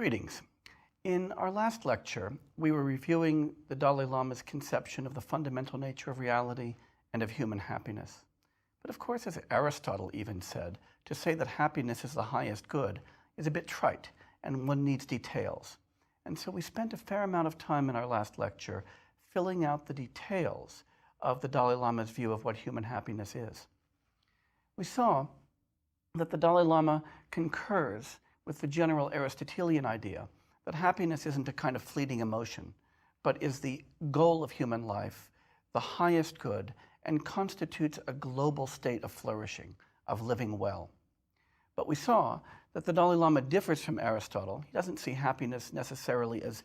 Greetings. In our last lecture, we were reviewing the Dalai Lama's conception of the fundamental nature of reality and of human happiness. But of course, as Aristotle even said, to say that happiness is the highest good is a bit trite, and one needs details. And so we spent a fair amount of time in our last lecture filling out the details of the Dalai Lama's view of what human happiness is. We saw that the Dalai Lama concurs with the general Aristotelian idea that happiness isn't a kind of fleeting emotion, but is the goal of human life, the highest good, and constitutes a global state of flourishing, of living well. But we saw that the Dalai Lama differs from Aristotle. He doesn't see happiness necessarily as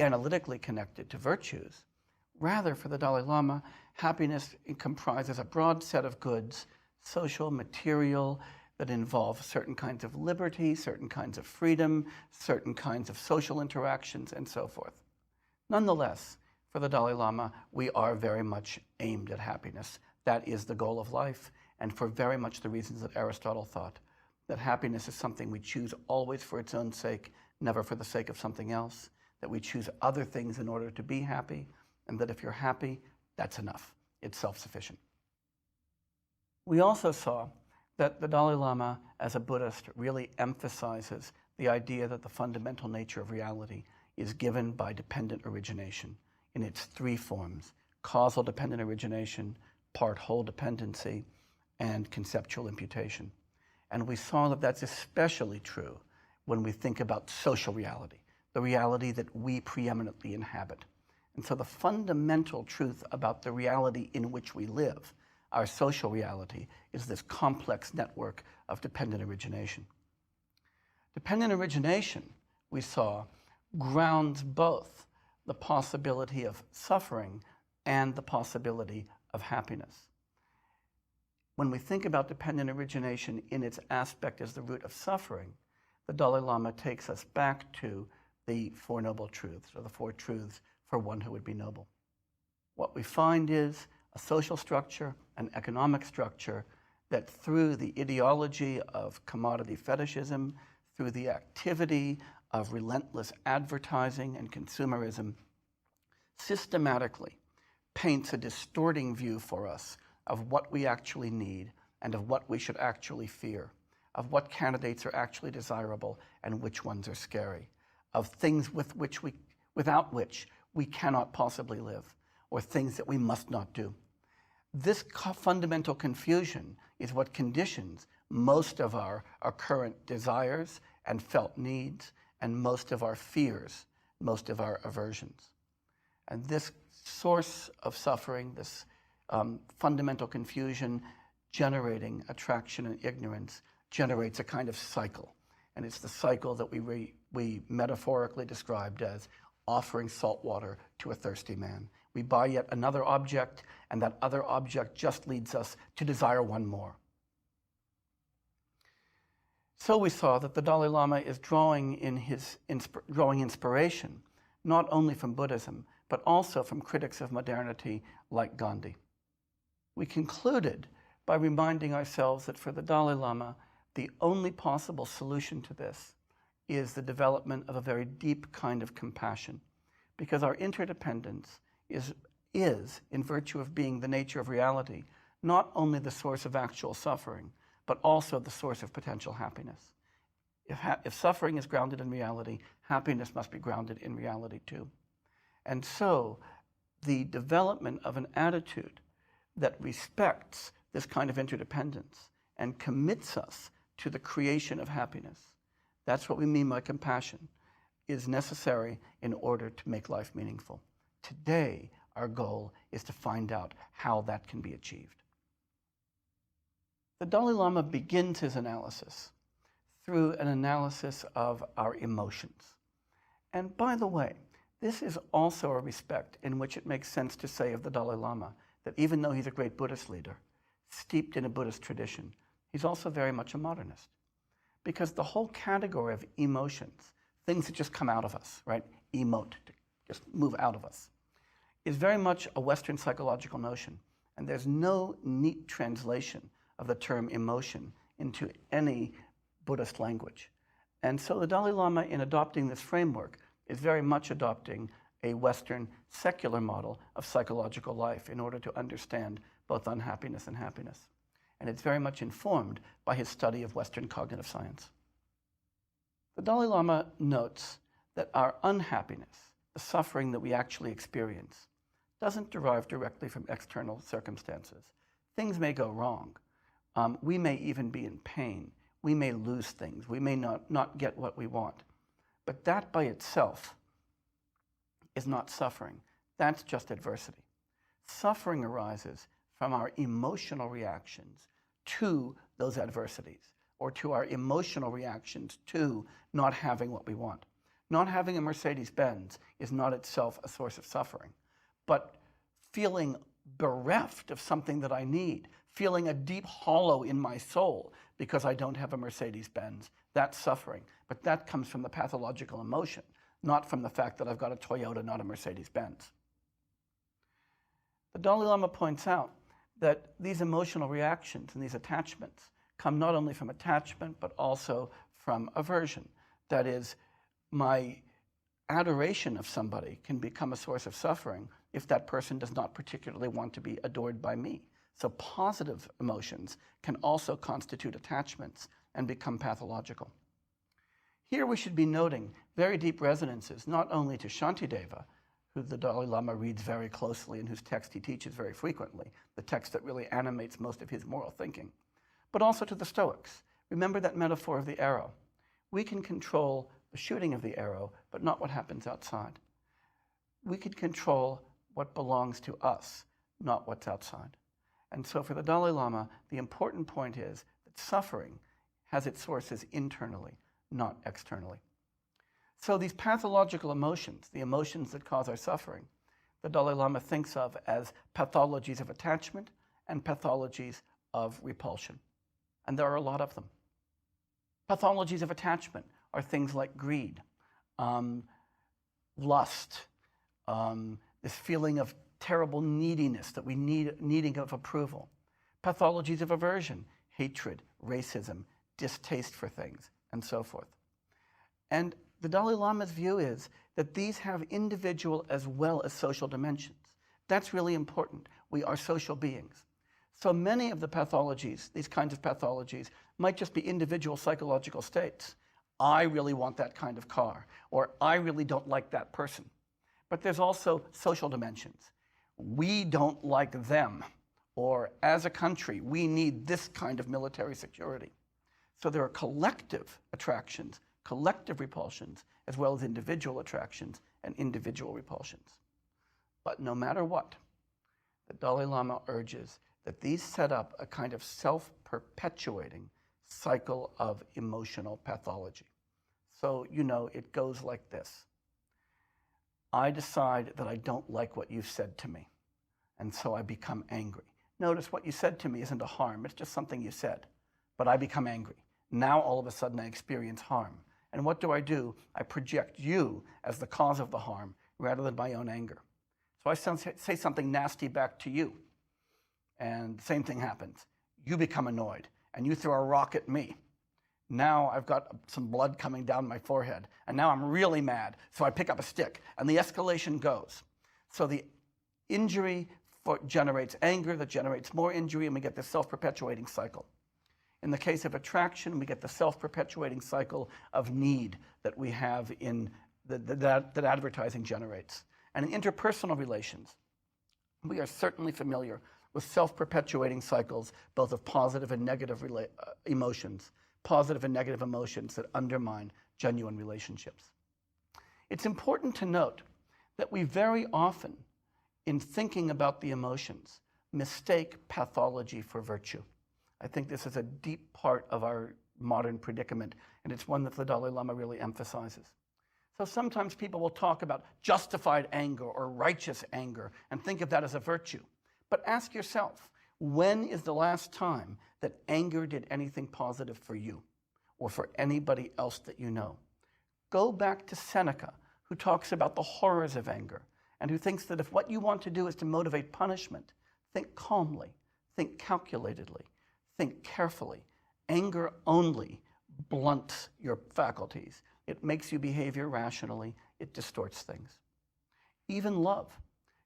analytically connected to virtues. Rather, for the Dalai Lama, happiness comprises a broad set of goods, social, material, that involve certain kinds of liberty, certain kinds of freedom, certain kinds of social interactions, and so forth. Nonetheless, for the Dalai Lama, we are very much aimed at happiness. That is the goal of life, and for very much the reasons that Aristotle thought, that happiness is something we choose always for its own sake, never for the sake of something else, that we choose other things in order to be happy, and that if you're happy, that's enough. It's self-sufficient. We also saw that the Dalai Lama, as a Buddhist, really emphasizes the idea that the fundamental nature of reality is given by dependent origination in its three forms: causal dependent origination, part-whole dependency, and conceptual imputation. And we saw that that's especially true when we think about social reality, the reality that we preeminently inhabit. And so the fundamental truth about the reality in which we live, our social reality, is this complex network of dependent origination. Dependent origination, we saw, grounds both the possibility of suffering and the possibility of happiness. When we think about dependent origination in its aspect as the root of suffering, the Dalai Lama takes us back to the Four Noble Truths, or the Four Truths for one who would be noble. What we find is a social structure, an economic structure that through the ideology of commodity fetishism, through the activity of relentless advertising and consumerism, systematically paints a distorting view for us of what we actually need and of what we should actually fear, of what candidates are actually desirable and which ones are scary, of things without which we cannot possibly live, or things that we must not do. This fundamental confusion is what conditions most of our current desires and felt needs, and most of our fears, most of our aversions. And this source of suffering, this fundamental confusion generating attraction and ignorance, generates a kind of cycle. And it's the cycle that we metaphorically described as offering salt water to a thirsty man. We buy yet another object, and that other object just leads us to desire one more. So we saw that the Dalai Lama is drawing inspiration, not only from Buddhism, but also from critics of modernity like Gandhi. We concluded by reminding ourselves that for the Dalai Lama, the only possible solution to this is the development of a very deep kind of compassion, because our interdependence is, in virtue of being the nature of reality, not only the source of actual suffering, but also the source of potential happiness. If suffering is grounded in reality, happiness must be grounded in reality too. And so the development of an attitude that respects this kind of interdependence and commits us to the creation of happiness, that's what we mean by compassion, is necessary in order to make life meaningful. Today, our goal is to find out how that can be achieved. The Dalai Lama begins his analysis through an analysis of our emotions. And by the way, this is also a respect in which it makes sense to say of the Dalai Lama that even though he's a great Buddhist leader, steeped in a Buddhist tradition, he's also very much a modernist. Because the whole category of emotions, things that just come out of us, right? Emote, to just move out of us, is very much a Western psychological notion. And there's no neat translation of the term emotion into any Buddhist language. And so the Dalai Lama, in adopting this framework, is very much adopting a Western secular model of psychological life in order to understand both unhappiness and happiness. And it's very much informed by his study of Western cognitive science. The Dalai Lama notes that our unhappiness, the suffering that we actually experience, doesn't derive directly from external circumstances. Things may go wrong. We may even be in pain. We may lose things. We may not get what we want. But that by itself is not suffering. That's just adversity. Suffering arises from our emotional reactions to those adversities, or to our emotional reactions to not having what we want. Not having a Mercedes-Benz is not itself a source of suffering, but feeling bereft of something that I need, feeling a deep hollow in my soul because I don't have a Mercedes-Benz, that's suffering. But that comes from the pathological emotion, not from the fact that I've got a Toyota, not a Mercedes-Benz. The Dalai Lama points out that these emotional reactions and these attachments come not only from attachment, but also from aversion. That is, my adoration of somebody can become a source of suffering if that person does not particularly want to be adored by me. So positive emotions can also constitute attachments and become pathological. Here we should be noting very deep resonances, not only to Shantideva, who the Dalai Lama reads very closely and whose text he teaches very frequently, the text that really animates most of his moral thinking, but also to the Stoics. Remember that metaphor of the arrow. We can control the shooting of the arrow, but not what happens outside. We can control what belongs to us, not what's outside. And so for the Dalai Lama, the important point is that suffering has its sources internally, not externally. So these pathological emotions, the emotions that cause our suffering, the Dalai Lama thinks of as pathologies of attachment and pathologies of repulsion. And there are a lot of them. Pathologies of attachment are things like greed, lust, this feeling of terrible neediness that we needing of approval. Pathologies of aversion, hatred, racism, distaste for things, and so forth. And the Dalai Lama's view is that these have individual as well as social dimensions. That's really important. We are social beings. So many of the pathologies, these kinds of pathologies, might just be individual psychological states. I really want that kind of car, or I really don't like that person. But there's also social dimensions. We don't like them, or as a country, we need this kind of military security. So there are collective attractions, collective repulsions, as well as individual attractions and individual repulsions. But no matter what, the Dalai Lama urges that these set up a kind of self-perpetuating cycle of emotional pathology. So, it goes like this. I decide that I don't like what you've said to me, and so I become angry. Notice what you said to me isn't a harm, it's just something you said, but I become angry. Now all of a sudden I experience harm. And what do? I project you as the cause of the harm rather than my own anger. So I say something nasty back to you, and the same thing happens. You become annoyed, and you throw a rock at me. Now I've got some blood coming down my forehead, and now I'm really mad, so I pick up a stick, and the escalation goes. So the injury generates anger, that generates more injury, and we get this self-perpetuating cycle. In the case of attraction, we get the self-perpetuating cycle of need that we have in that advertising generates. And in interpersonal relations, we are certainly familiar with self-perpetuating cycles, both of positive and negative emotions, positive and negative emotions that undermine genuine relationships. It's important to note that we very often, in thinking about the emotions, mistake pathology for virtue. I think this is a deep part of our modern predicament, and it's one that the Dalai Lama really emphasizes. So sometimes people will talk about justified anger or righteous anger and think of that as a virtue. But ask yourself, when is the last time that anger did anything positive for you or for anybody else that you know? Go back to Seneca, who talks about the horrors of anger and who thinks that if what you want to do is to motivate punishment, think calmly, think calculatedly, think carefully. Anger only blunts your faculties. It makes you behave irrationally. It distorts things. Even love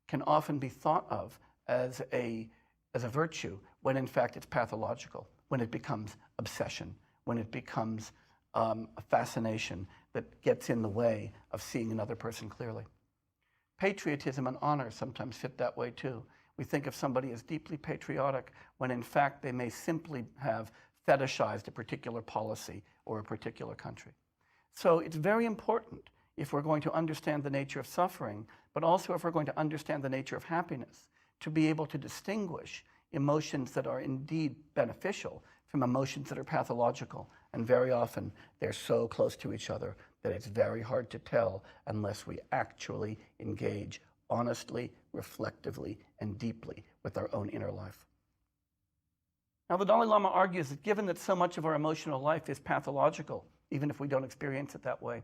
can often be thought of as a virtue when in fact it's pathological, when it becomes obsession, when it becomes a fascination that gets in the way of seeing another person clearly. Patriotism and honor sometimes fit that way too. We think of somebody as deeply patriotic when in fact they may simply have fetishized a particular policy or a particular country. So it's very important if we're going to understand the nature of suffering, but also if we're going to understand the nature of happiness, to be able to distinguish emotions that are indeed beneficial from emotions that are pathological. And very often they're so close to each other that it's very hard to tell unless we actually engage honestly, reflectively, and deeply with our own inner life. Now, the Dalai Lama argues that given that so much of our emotional life is pathological, even if we don't experience it that way,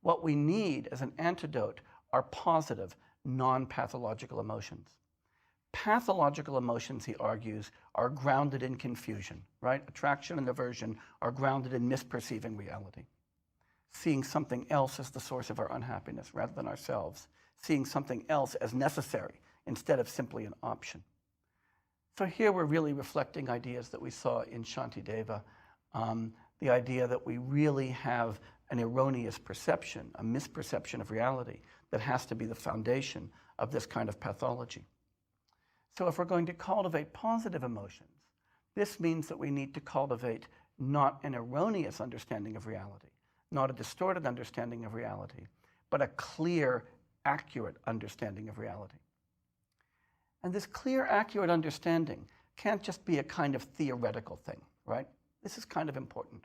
what we need as an antidote are positive, non-pathological emotions. Pathological emotions, he argues, are grounded in confusion, right? Attraction and aversion are grounded in misperceiving reality. Seeing something else as the source of our unhappiness rather than ourselves. Seeing something else as necessary instead of simply an option. So here we're really reflecting ideas that we saw in Shantideva, the idea that we really have an erroneous perception, a misperception of reality that has to be the foundation of this kind of pathology. So if we're going to cultivate positive emotions, this means that we need to cultivate not an erroneous understanding of reality, not a distorted understanding of reality, but a clear, accurate understanding of reality. And this clear, accurate understanding can't just be a kind of theoretical thing, right? This is kind of important.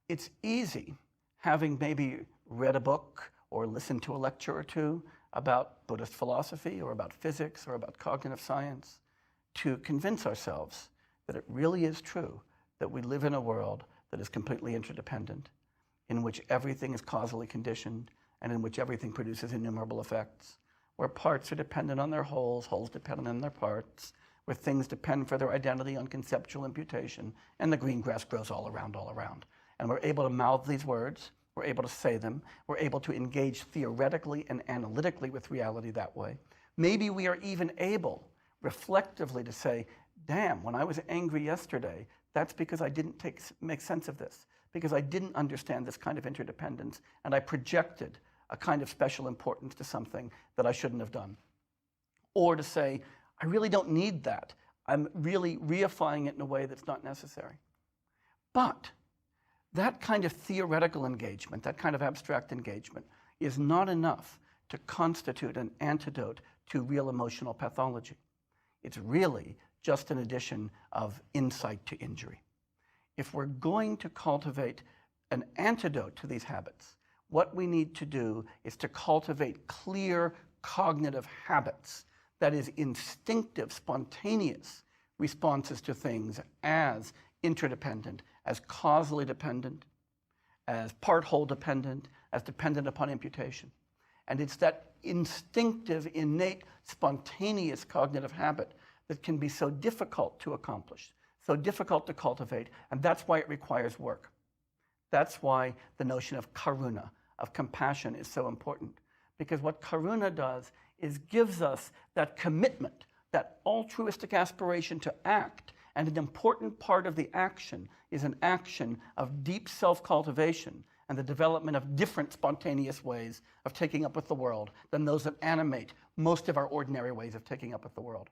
It's easy, having maybe read a book or listened to a lecture or two about Buddhist philosophy or about physics or about cognitive science, to convince ourselves that it really is true that we live in a world that is completely interdependent, in which everything is causally conditioned, and in which everything produces innumerable effects, where parts are dependent on their wholes, wholes dependent on their parts, where things depend for their identity on conceptual imputation, and the green grass grows all around. And we're able to mouth these words, we're able to say them, we're able to engage theoretically and analytically with reality that way. Maybe we are even able, reflectively, to say, damn, when I was angry yesterday, that's because I didn't make sense of this, because I didn't understand this kind of interdependence, and I projected a kind of special importance to something that I shouldn't have done. Or to say, I really don't need that. I'm really reifying it in a way that's not necessary. But that kind of theoretical engagement, that kind of abstract engagement, is not enough to constitute an antidote to real emotional pathology. It's really just an addition of insight to injury. If we're going to cultivate an antidote to these habits, what we need to do is to cultivate clear cognitive habits, that is, instinctive, spontaneous responses to things as interdependent, as causally dependent, as part-whole dependent, as dependent upon imputation. And it's that instinctive, innate, spontaneous cognitive habit that can be so difficult to accomplish, so difficult to cultivate, and that's why it requires work. That's why the notion of karuna, of compassion, is so important. Because what karuna does is gives us that commitment, that altruistic aspiration to act, and an important part of the action is an action of deep self-cultivation and the development of different spontaneous ways of taking up with the world than those that animate most of our ordinary ways of taking up with the world.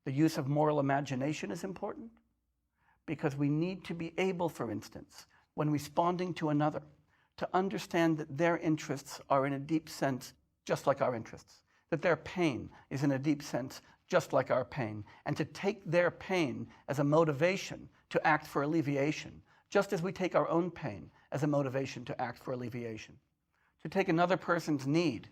The use of moral imagination is important because we need to be able, for instance, when responding to another, to understand that their interests are in a deep sense just like our interests, that their pain is in a deep sense just like our pain, and to take their pain as a motivation to act for alleviation, just as we take our own pain as a motivation to act for alleviation. To take another person's need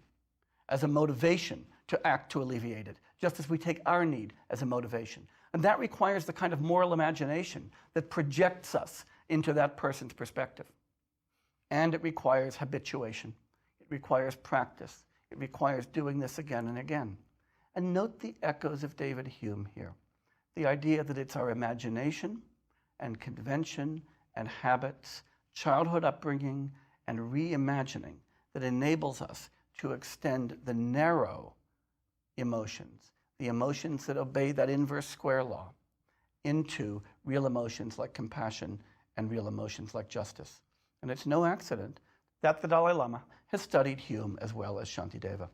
as a motivation to act to alleviate it, just as we take our need as a motivation. And that requires the kind of moral imagination that projects us into that person's perspective. And it requires habituation. It requires practice. It requires doing this again and again. And note the echoes of David Hume here. The idea that it's our imagination and convention and habits, childhood upbringing, and reimagining that enables us to extend the narrow emotions, the emotions that obey that inverse square law, into real emotions like compassion and real emotions like justice. And it's no accident that the Dalai Lama has studied Hume as well as Shantideva.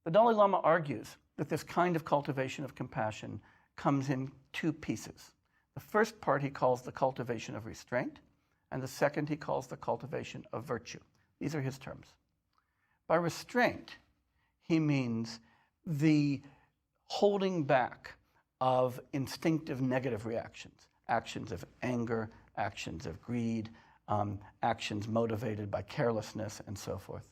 The Dalai Lama argues that this kind of cultivation of compassion comes in two pieces. The first part he calls the cultivation of restraint, and the second he calls the cultivation of virtue. These are his terms. By restraint, he means the holding back of instinctive negative reactions, actions of anger, actions of greed, actions motivated by carelessness, and so forth.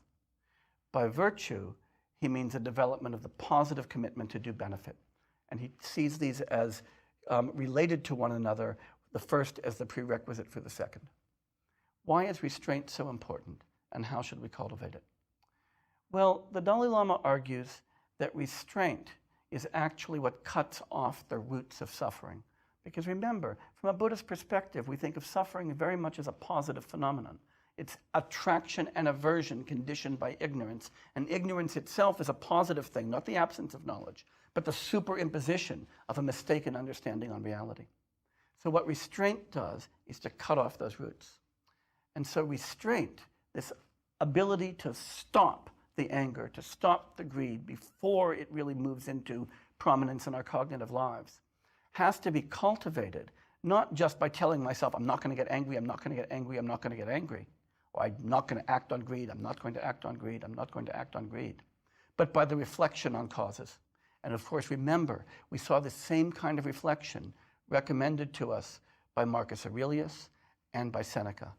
By virtue, he means a development of the positive commitment to do benefit. And he sees these as related to one another, the first as the prerequisite for the second. Why is restraint so important, and how should we cultivate it? Well, the Dalai Lama argues that restraint is actually what cuts off the roots of suffering. Because remember, from a Buddhist perspective, we think of suffering very much as a positive phenomenon. It's attraction and aversion conditioned by ignorance. And ignorance itself is a positive thing, not the absence of knowledge, but the superimposition of a mistaken understanding on reality. So what restraint does is to cut off those roots. And so restraint, this ability to stop the anger, to stop the greed before it really moves into prominence in our cognitive lives, has to be cultivated, not just by telling myself, I'm not going to get angry, I'm not going to get angry, I'm not going to get angry, or I'm not going to act on greed, I'm not going to act on greed, I'm not going to act on greed, but by the reflection on causes. And of course, remember, we saw the same kind of reflection recommended to us by Marcus Aurelius and by Seneca.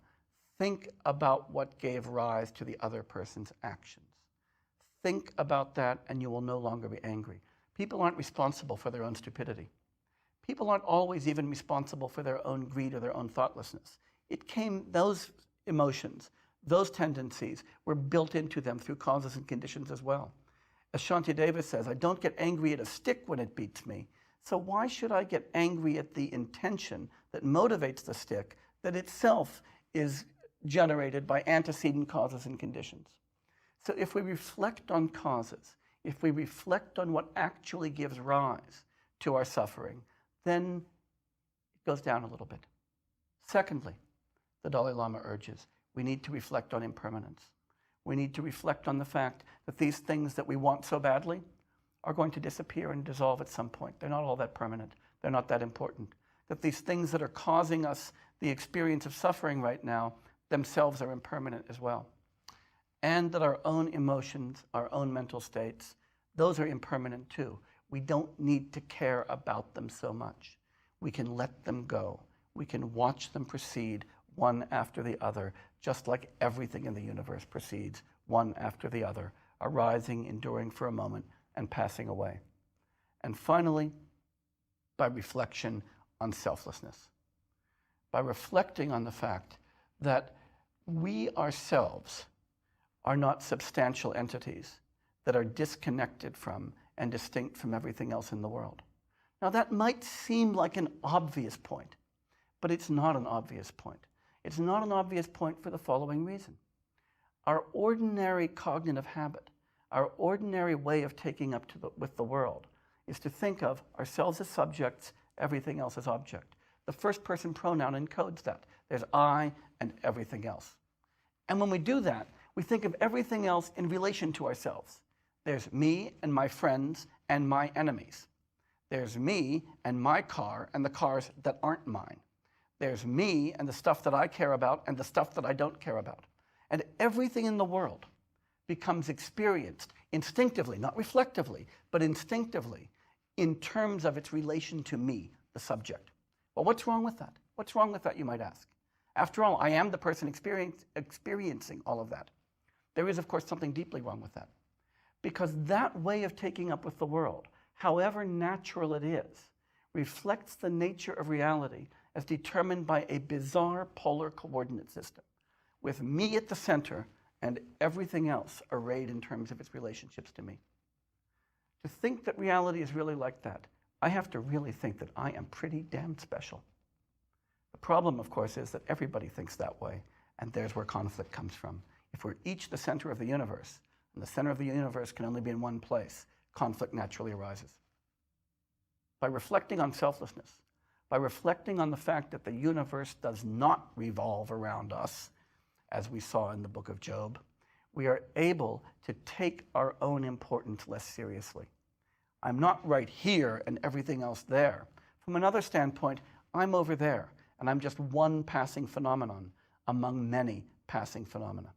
Think about what gave rise to the other person's actions. Think about that and you will no longer be angry. People aren't responsible for their own stupidity. People aren't always even responsible for their own greed or their own thoughtlessness. Those emotions, those tendencies were built into them through causes and conditions as well. As Shantideva says, I don't get angry at a stick when it beats me, so why should I get angry at the intention that motivates the stick that itself is generated by antecedent causes and conditions? So if we reflect on causes, if we reflect on what actually gives rise to our suffering, then it goes down a little bit. Secondly, the Dalai Lama urges, we need to reflect on impermanence. We need to reflect on the fact that these things that we want so badly are going to disappear and dissolve at some point. They're not all that permanent. They're not that important. That these things that are causing us the experience of suffering right now themselves are impermanent as well. And that our own emotions, our own mental states, those are impermanent too. We don't need to care about them so much. We can let them go. We can watch them proceed one after the other, just like everything in the universe proceeds one after the other, arising, enduring for a moment, and passing away. And finally, by reflection on selflessness. By reflecting on the fact that we ourselves are not substantial entities that are disconnected from and distinct from everything else in the world. Now that might seem like an obvious point, but it's not an obvious point. It's not an obvious point for the following reason. Our ordinary cognitive habit, our ordinary way of taking up with the world is to think of ourselves as subjects, everything else as object. The first person pronoun encodes that. There's I and everything else. And when we do that, we think of everything else in relation to ourselves. There's me and my friends and my enemies. There's me and my car and the cars that aren't mine. There's me and the stuff that I care about and the stuff that I don't care about. And everything in the world becomes experienced instinctively, not reflectively, but instinctively in terms of its relation to me, the subject. Well, what's wrong with that? What's wrong with that, you might ask? After all, I am the person experiencing all of that. There is, of course, something deeply wrong with that. Because that way of taking up with the world, however natural it is, reflects the nature of reality as determined by a bizarre polar coordinate system, with me at the center and everything else arrayed in terms of its relationships to me. To think that reality is really like that, I have to really think that I am pretty damn special. The problem, of course, is that everybody thinks that way, and there's where conflict comes from. If we're each the center of the universe, and the center of the universe can only be in one place, conflict naturally arises. By reflecting on selflessness, by reflecting on the fact that the universe does not revolve around us, as we saw in the book of Job, we are able to take our own importance less seriously. I'm not right here and everything else there. From another standpoint, I'm over there, and I'm just one passing phenomenon among many passing phenomena.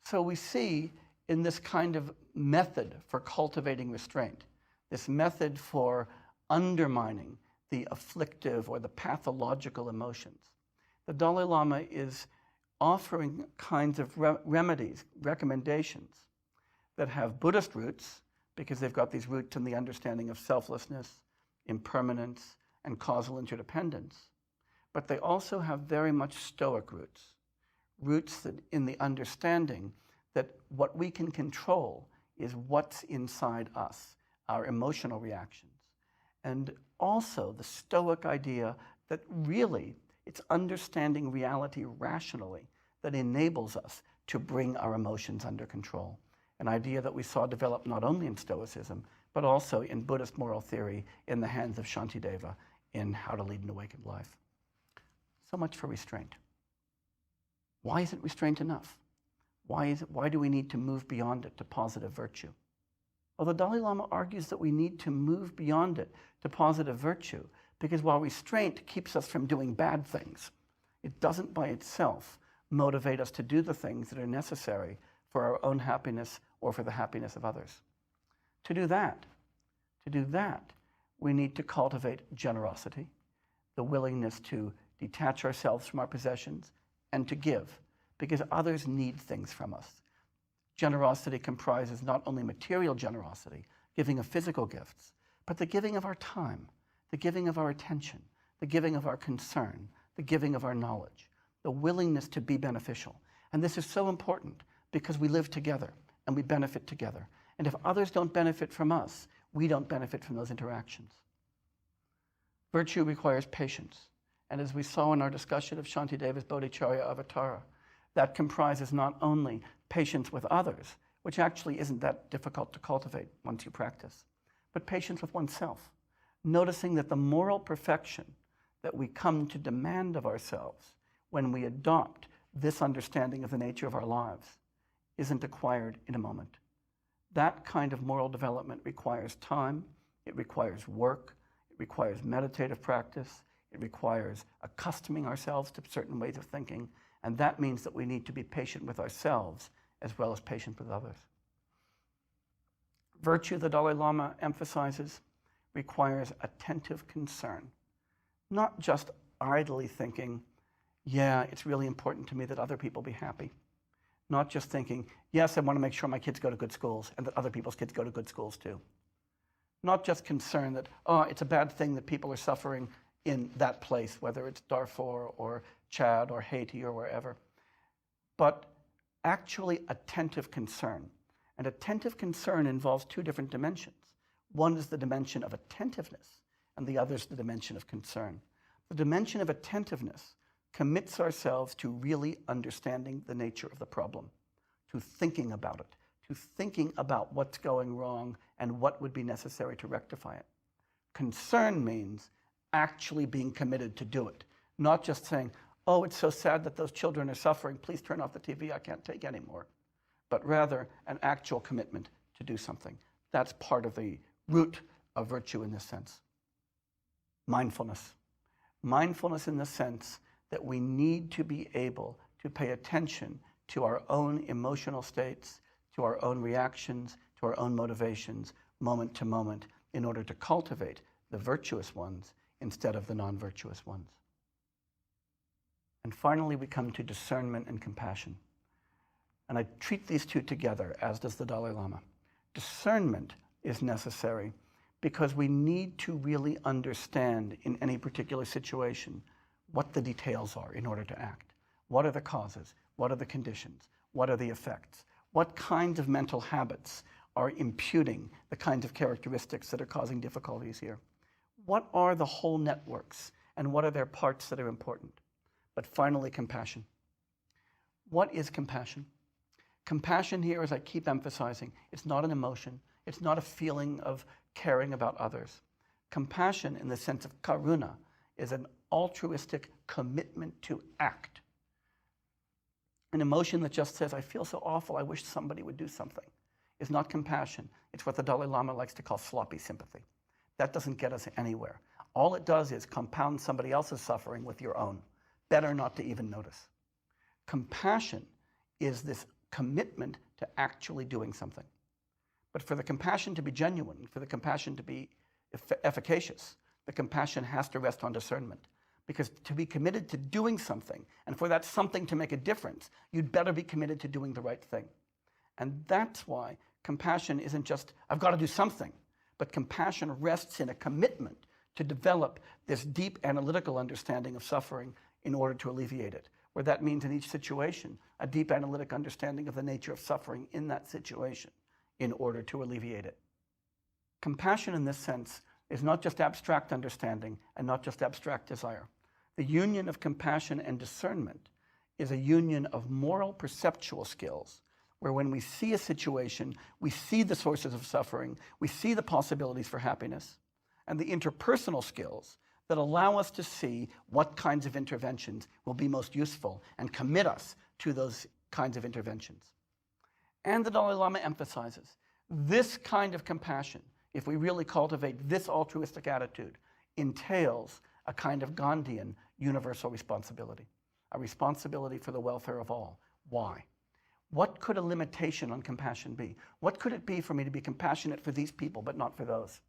So we see in this kind of method for cultivating restraint, this method for undermining the afflictive or the pathological emotions, the Dalai Lama is offering kinds of remedies, recommendations that have Buddhist roots, because they've got these roots in the understanding of selflessness, impermanence, and causal interdependence. But they also have very much Stoic roots, roots that in the understanding that what we can control is what's inside us, our emotional reactions. And also the Stoic idea that really it's understanding reality rationally that enables us to bring our emotions under control. An idea that we saw develop not only in Stoicism, but also in Buddhist moral theory in the hands of Shantideva in How to Lead an Awakened Life. So much for restraint. Why isn't restraint enough? Why do we need to move beyond it to positive virtue? Well, the Dalai Lama argues that we need to move beyond it to positive virtue because while restraint keeps us from doing bad things, it doesn't by itself motivate us to do the things that are necessary for our own happiness or for the happiness of others. To do that, we need to cultivate generosity, the willingness to detach ourselves from our possessions and to give, because others need things from us. Generosity comprises not only material generosity, giving of physical gifts, but the giving of our time, the giving of our attention, the giving of our concern, the giving of our knowledge, the willingness to be beneficial. And this is so important because we live together and we benefit together. And if others don't benefit from us, we don't benefit from those interactions. Virtue requires patience. And as we saw in our discussion of Shantideva's Bodhicharya Avatara, that comprises not only patience with others, which actually isn't that difficult to cultivate once you practice, but patience with oneself, noticing that the moral perfection that we come to demand of ourselves when we adopt this understanding of the nature of our lives isn't acquired in a moment. That kind of moral development requires time, it requires work, it requires meditative practice, it requires accustoming ourselves to certain ways of thinking, and that means that we need to be patient with ourselves as well as patient with others. Virtue, the Dalai Lama emphasizes, requires attentive concern, not just idly thinking, yeah, it's really important to me that other people be happy. Not just thinking, yes, I want to make sure my kids go to good schools and that other people's kids go to good schools too. Not just concern that, oh, it's a bad thing that people are suffering in that place, whether it's Darfur or Chad or Haiti or wherever, but actually attentive concern. And attentive concern involves two different dimensions. One is the dimension of attentiveness, and the other is the dimension of concern. The dimension of attentiveness commits ourselves to really understanding the nature of the problem, to thinking about it, to thinking about what's going wrong and what would be necessary to rectify it. Concern means actually being committed to do it, not just saying, oh, it's so sad that those children are suffering, please turn off the TV, I can't take anymore, but rather an actual commitment to do something. That's part of the root of virtue in this sense. Mindfulness. Mindfulness in the sense that we need to be able to pay attention to our own emotional states, to our own reactions, to our own motivations, moment to moment, in order to cultivate the virtuous ones instead of the non-virtuous ones. And finally, we come to discernment and compassion. And I treat these two together, as does the Dalai Lama. Discernment is necessary because we need to really understand in any particular situation what the details are in order to act. What are the causes? What are the conditions? What are the effects? What kinds of mental habits are imputing the kinds of characteristics that are causing difficulties here? What are the whole networks and what are their parts that are important. But finally, compassion. What is compassion? Compassion here, as I keep emphasizing, it's not an emotion. It's not a feeling of caring about others. Compassion, in the sense of karuna, is an altruistic commitment to act. An emotion that just says, I feel so awful, I wish somebody would do something, is not compassion. It's what the Dalai Lama likes to call sloppy sympathy. That doesn't get us anywhere. All it does is compound somebody else's suffering with your own. Better not to even notice. Compassion is this commitment to actually doing something. But for the compassion to be genuine, for the compassion to be efficacious, the compassion has to rest on discernment. Because to be committed to doing something, and for that something to make a difference, you'd better be committed to doing the right thing. And that's why compassion isn't just, I've got to do something, but compassion rests in a commitment to develop this deep analytical understanding of suffering in order to alleviate it. Where that means in each situation, a deep analytic understanding of the nature of suffering in that situation in order to alleviate it. Compassion in this sense is not just abstract understanding and not just abstract desire. The union of compassion and discernment is a union of moral perceptual skills, where when we see a situation, we see the sources of suffering, we see the possibilities for happiness, and the interpersonal skills that allow us to see what kinds of interventions will be most useful and commit us to those kinds of interventions. And the Dalai Lama emphasizes this kind of compassion, if we really cultivate this altruistic attitude, entails a kind of Gandhian universal responsibility, a responsibility for the welfare of all. Why? What could a limitation on compassion be? What could it be for me to be compassionate for these people but not for those?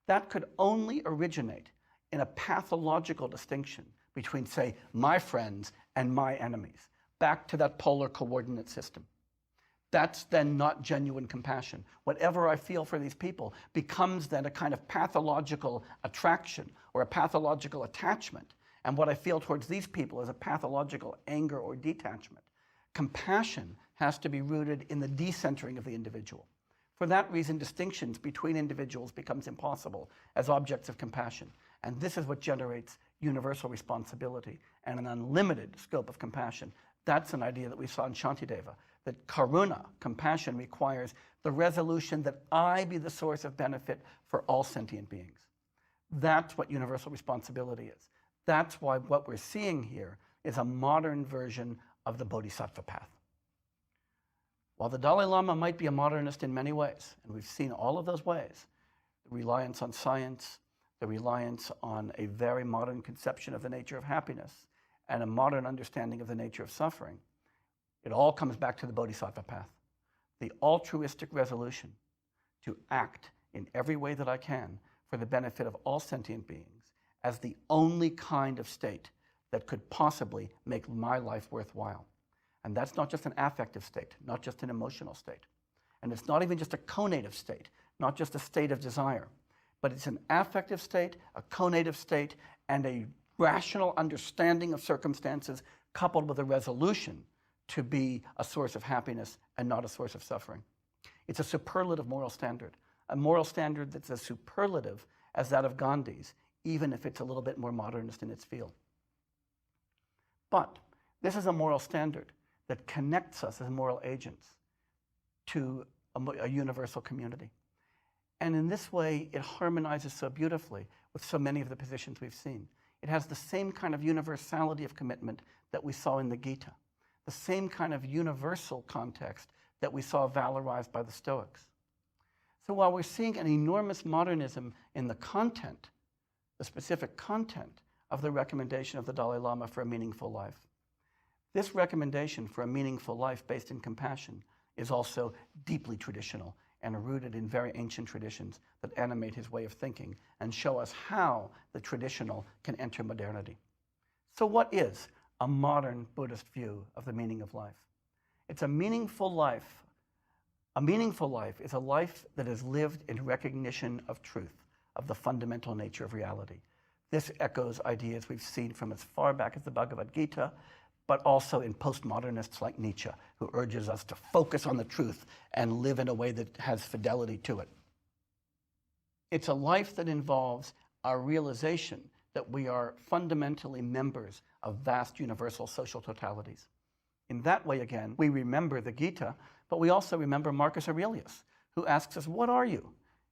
That could only originate in a pathological distinction between, say, my friends and my enemies, back to that polar coordinate system. That's then not genuine compassion. Whatever I feel for these people becomes then a kind of pathological attraction or a pathological attachment. And what I feel towards these people is a pathological anger or detachment. Compassion has to be rooted in the decentering of the individual. For that reason, distinctions between individuals becomes impossible as objects of compassion. And this is what generates universal responsibility and an unlimited scope of compassion. That's an idea that we saw in Shantideva, that karuna, compassion, requires the resolution that I be the source of benefit for all sentient beings. That's what universal responsibility is. That's why what we're seeing here is a modern version of the Bodhisattva path. While the Dalai Lama might be a modernist in many ways, and we've seen all of those ways, the reliance on science, the reliance on a very modern conception of the nature of happiness, and a modern understanding of the nature of suffering, it all comes back to the Bodhisattva path. The altruistic resolution to act in every way that I can for the benefit of all sentient beings as the only kind of state that could possibly make my life worthwhile. And that's not just an affective state, not just an emotional state. And it's not even just a conative state, not just a state of desire, but it's an affective state, a conative state, and a rational understanding of circumstances coupled with a resolution to be a source of happiness and not a source of suffering. It's a superlative moral standard, a moral standard that's as superlative as that of Gandhi's, even if it's a little bit more modernist in its field. But this is a moral standard that connects us as moral agents to a universal community. And in this way, it harmonizes so beautifully with so many of the positions we've seen. It has the same kind of universality of commitment that we saw in the Gita, the same kind of universal context that we saw valorized by the Stoics. So while we're seeing an enormous modernism in the content, the specific content of the recommendation of the Dalai Lama for a meaningful life, this recommendation for a meaningful life based in compassion is also deeply traditional and rooted in very ancient traditions that animate his way of thinking and show us how the traditional can enter modernity. So what is a modern Buddhist view of the meaning of life? It's a meaningful life. A meaningful life is a life that is lived in recognition of truth, of the fundamental nature of reality. This echoes ideas we've seen from as far back as the Bhagavad Gita, but also in postmodernists like Nietzsche, who urges us to focus on the truth and live in a way that has fidelity to it. It's a life that involves our realization that we are fundamentally members of vast universal social totalities. In that way, again, we remember the Gita, but we also remember Marcus Aurelius, who asks us, what are you?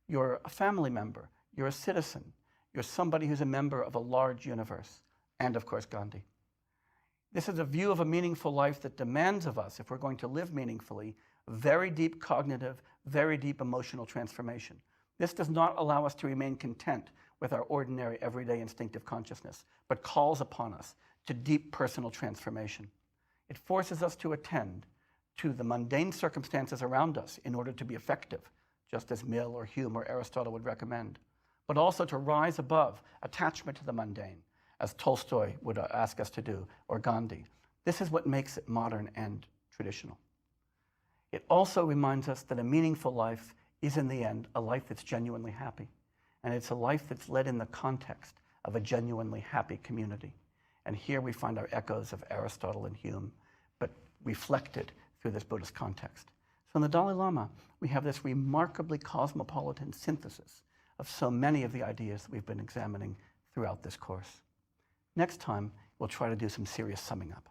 You're a family member, you're a citizen, you're somebody who's a member of a large universe, and of course, Gandhi. This is a view of a meaningful life that demands of us, if we're going to live meaningfully, very deep cognitive, very deep emotional transformation. This does not allow us to remain content with our ordinary, everyday instinctive consciousness, but calls upon us to deep personal transformation. It forces us to attend to the mundane circumstances around us in order to be effective, just as Mill or Hume or Aristotle would recommend, but also to rise above attachment to the mundane, as Tolstoy would ask us to do, or Gandhi. This is what makes it modern and traditional. It also reminds us that a meaningful life is, in the end, a life that's genuinely happy. And it's a life that's led in the context of a genuinely happy community. And here we find our echoes of Aristotle and Hume, but reflected through this Buddhist context. So in the Dalai Lama, we have this remarkably cosmopolitan synthesis of so many of the ideas that we've been examining throughout this course. Next time, we'll try to do some serious summing up.